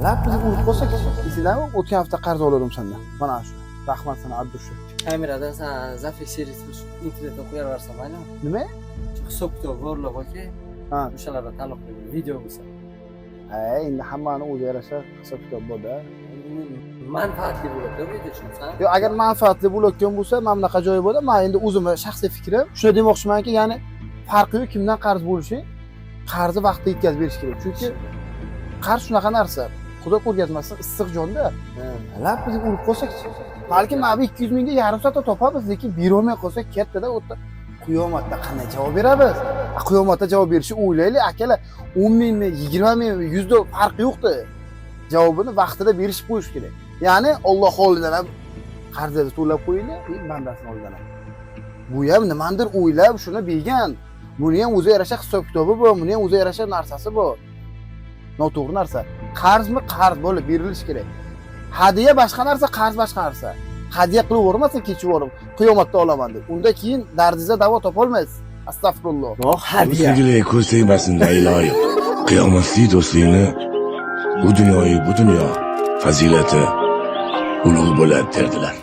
Lab bizni urib qo'ysak, esidami? O'tgan hafta qarz oldim sendan. Mana shu. Rahmat sana Abdusha. Kamerada sen zafiksiriy qilish internetga qo'yib yuborsan, maylimi? Nima? Hisob kitob borlar borki, Ha. o'shalarga taalluqli video bo'lsa. Endi hammani o'ziga yarasha hisob kitob bor-da. Manfaatli bo'ladi, video tushunsan? Yo, agar manfaatli bo'layotgan bo'lsa, mana bunaqa joyi bo'ladi. Men endi o'zimning shaxsiy fikrim, shuni demoqchimanki, ya'ni farqi yo'q kimdan qarz bo'lishi, qarzni vaqtida yetkazib berish kerak. Chunki qarz shunaqa narsa. Xudo ko'rgazmasin, issiq jonda. Lab bizni urib qo'ysak-chi. Balki mana bu 200 mingga yarim soatda topamiz, lekin bera olmay qolsak, katta-da o'tda qiyomatda qanday javob beramiz? Qiyomatda javob berishni o'ylaylik, akalar. 10 mingmi, 20 mingmi, 100 da farqi yo'q-da. Javobini vaqtida berishib qo'yish kerak. Ya'ni Alloh oldidan ham qarzni to'lab qo'yinglar, bandasini oldidan ham. Bu ham nimandir o'ylab shuni bergan. Buni ham o'ziga yarasha hisob kitobi bor, buni ham o'ziga yarasha narsasi bor. Noto'g'ri narsa. Qarzmi qarz bo'lib berilishi kerak. Hadiya boshqa narsa, qarz boshqa narsa. Hadiya qilib o'rmasa kechib o'rib, qiyomatda olaman deb. Unda keyin dardingizga davo topa olmaysiz. Astagfirulloh. Hadiya. Sevgili ko'z tegmasin iloyim. Qiyomatli do'stlikni bu dunyo fazilati ulug' bo'ladi derdilar.